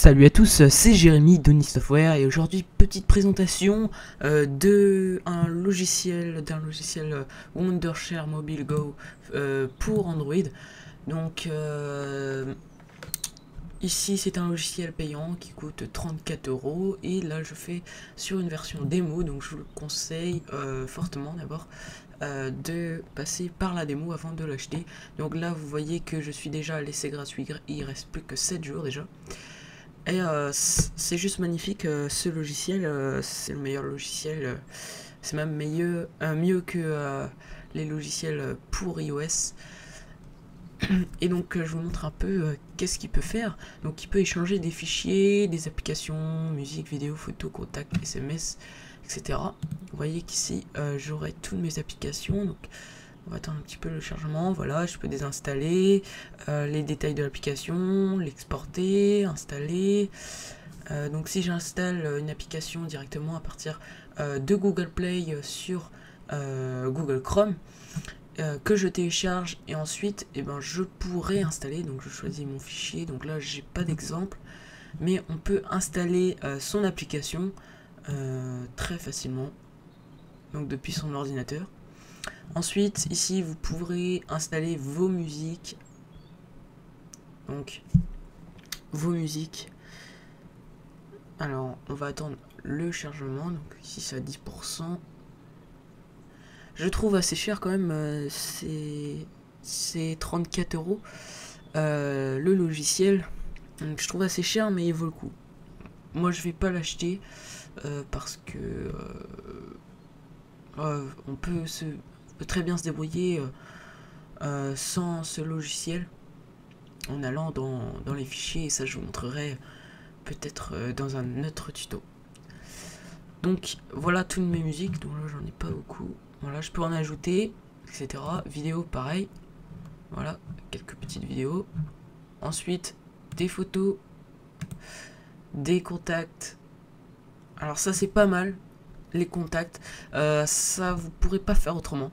Salut à tous, c'est Jérémy de Software et aujourd'hui petite présentation d'un logiciel Wondershare Mobile Go pour Android. Donc ici c'est un logiciel payant qui coûte 34 € et là je fais sur une version démo, donc je vous le conseille fortement d'abord de passer par la démo avant de l'acheter. Donc là vous voyez que je suis déjà à l'essai gratuit, il reste plus que 7 jours déjà. Et c'est juste magnifique, ce logiciel, c'est le meilleur logiciel, c'est même mieux que les logiciels pour iOS. Et donc je vous montre un peu qu'est-ce qu'il peut faire. Donc il peut échanger des fichiers, des applications, musique, vidéo, photo, contact, SMS, etc. Vous voyez qu'ici j'aurai toutes mes applications. Donc on va attendre un petit peu le chargement. Voilà, je peux désinstaller les détails de l'application, l'exporter, installer. Donc si j'installe une application directement à partir de Google Play sur Google Chrome, que je télécharge et ensuite je pourrais installer. Donc je choisis mon fichier. Donc là j'ai pas d'exemple, mais on peut installer son application très facilement, donc depuis son ordinateur. Ensuite, ici, vous pourrez installer vos musiques. Donc, vos musiques. Alors, on va attendre le chargement. Donc, ici, c'est à 10%. Je trouve assez cher quand même. C'est 34 € le logiciel. Donc, je trouve assez cher, mais il vaut le coup. Moi, je vais pas l'acheter parce que on peut très bien se débrouiller sans ce logiciel en allant dans les fichiers, et ça je vous montrerai peut-être dans un autre tuto. Donc voilà toutes mes musiques. Donc là j'en ai pas beaucoup, voilà, je peux en ajouter, etc. Vidéo pareil, voilà, quelques petites vidéos. Ensuite des photos, des contacts. Alors ça c'est pas mal, les contacts, ça vous pourrez pas faire autrement.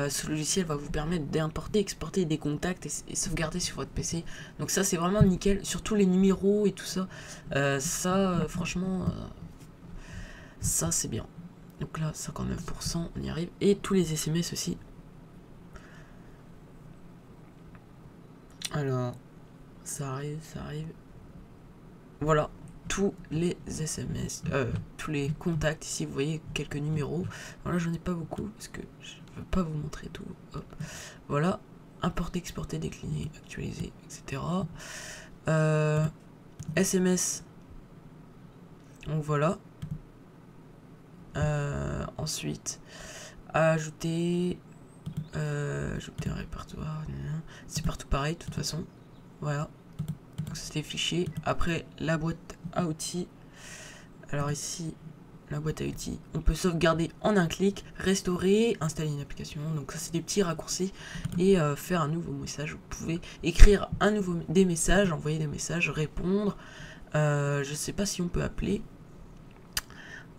Ce logiciel va vous permettre d'importer, exporter des contacts et sauvegarder sur votre PC. Donc ça c'est vraiment nickel, surtout les numéros et tout ça. Franchement, ça c'est bien. Donc là 59%, on y arrive. Et tous les SMS aussi. Alors, ça arrive. Voilà, tous les SMS, tous les contacts. Ici vous voyez quelques numéros. Voilà, j'en ai pas beaucoup parce que je veux pas vous montrer tout. Hop. Voilà, importer, exporter, décliner, actualiser, etc. SMS. Donc voilà. Ensuite, ajouter un répertoire. C'est partout pareil de toute façon. Voilà. Donc c'est les fichiers. Après la boîte à outils. Alors ici, la boîte à outils, on peut sauvegarder en un clic, restaurer, installer une application. Donc ça c'est des petits raccourcis et faire un nouveau message. Vous pouvez écrire des messages, envoyer des messages, répondre. Je sais pas si on peut appeler.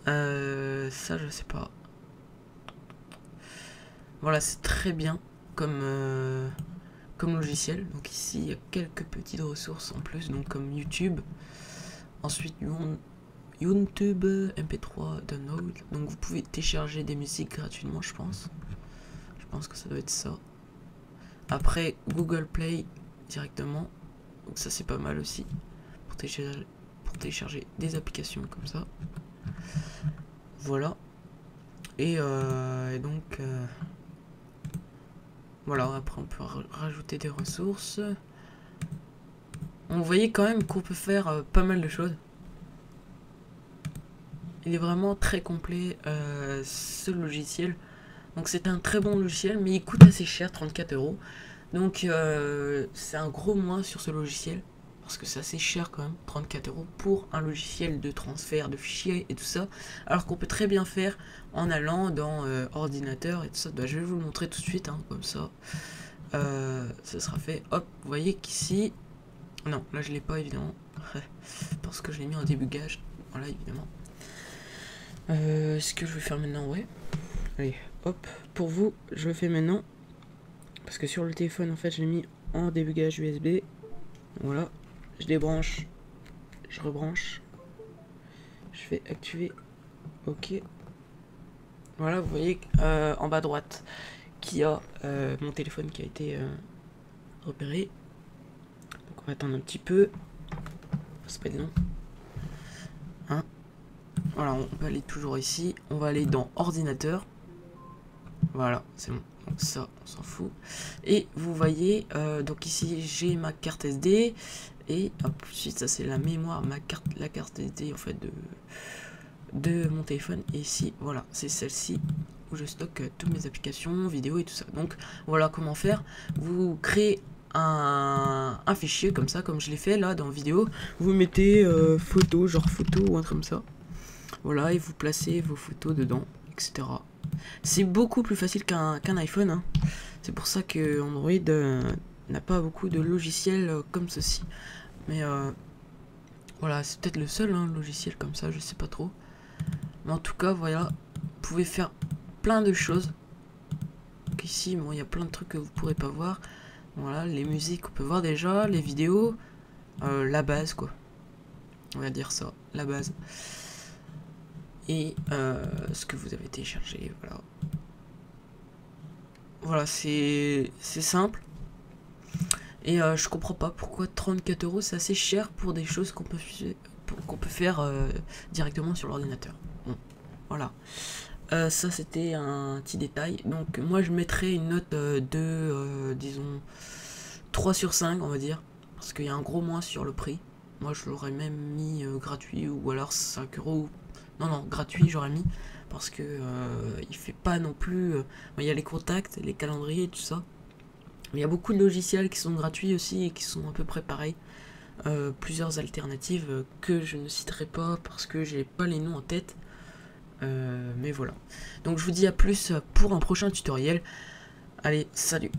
Ça je sais pas. Voilà, c'est très bien comme logiciel. Donc ici il y a quelques petites ressources en plus, donc comme YouTube. Ensuite YouTube, MP3, download. Donc vous pouvez télécharger des musiques gratuitement, je pense. Je pense que ça doit être ça. Après Google Play directement. Donc ça c'est pas mal aussi pour télécharger des applications comme ça. Voilà. Et donc voilà, après on peut rajouter des ressources. On voyait quand même qu'on peut faire pas mal de choses. Il est vraiment très complet ce logiciel. Donc c'est un très bon logiciel, mais il coûte assez cher, 34 €. Donc c'est un gros moins sur ce logiciel, parce que c'est assez cher quand même, 34 € pour un logiciel de transfert de fichiers et tout ça. Alors qu'on peut très bien faire en allant dans ordinateur et tout ça. Bah, je vais vous le montrer tout de suite, hein, comme ça. Ça sera fait. Hop, vous voyez qu'ici... Non, là je l'ai pas évidemment, parce que je l'ai mis en débugage. Voilà, évidemment. Ce que je vais faire maintenant, ouais. Allez, hop, pour vous, je le fais maintenant. Parce que sur le téléphone, en fait, je l'ai mis en débugage USB. Voilà, je débranche je rebranche. Je fais activer. Ok. Voilà, vous voyez en bas à droite qu'il y a mon téléphone qui a été repéré. Donc on va attendre un petit peu. C'est pas long. Hein, voilà, on va aller toujours ici. On va aller dans ordinateur. Voilà, c'est bon. Donc ça, on s'en fout. Et vous voyez, donc ici j'ai ma carte SD. Et ensuite, ça c'est la mémoire, la carte SD en fait de mon téléphone. Et ici, voilà, c'est celle-ci où je stocke toutes mes applications, vidéos et tout ça. Donc voilà comment faire. Vous créez un fichier comme ça, comme je l'ai fait là dans vidéo. Vous mettez photo, genre photo ou un truc comme ça. Voilà, et vous placez vos photos dedans, etc. C'est beaucoup plus facile qu'un iPhone. Hein. C'est pour ça que Android n'a pas beaucoup de logiciels comme ceci. Mais voilà, c'est peut-être le seul logiciel comme ça, je sais pas trop. Mais en tout cas, voilà, vous pouvez faire plein de choses. Donc ici, bon, il y a plein de trucs que vous pourrez pas voir. Voilà, les musiques, on peut voir déjà, les vidéos, la base, quoi. On va dire ça, la base. Et ce que vous avez téléchargé, voilà. Voilà, c'est simple. Et je comprends pas pourquoi 34 € c'est assez cher pour des choses qu'on peut faire directement sur l'ordinateur. Bon, voilà. Ça c'était un petit détail. Donc moi je mettrais une note de disons 3 sur 5 on va dire. Parce qu'il y a un gros moins sur le prix. Moi je l'aurais même mis gratuit ou alors 5 €. Non, gratuit j'aurais mis. Parce que il fait pas non plus... il y a les contacts, les calendriers, tout ça. Mais il y a beaucoup de logiciels qui sont gratuits aussi et qui sont à peu près pareils. Plusieurs alternatives que je ne citerai pas parce que j'ai pas les noms en tête. Mais voilà. Donc je vous dis à plus pour un prochain tutoriel. Allez, salut!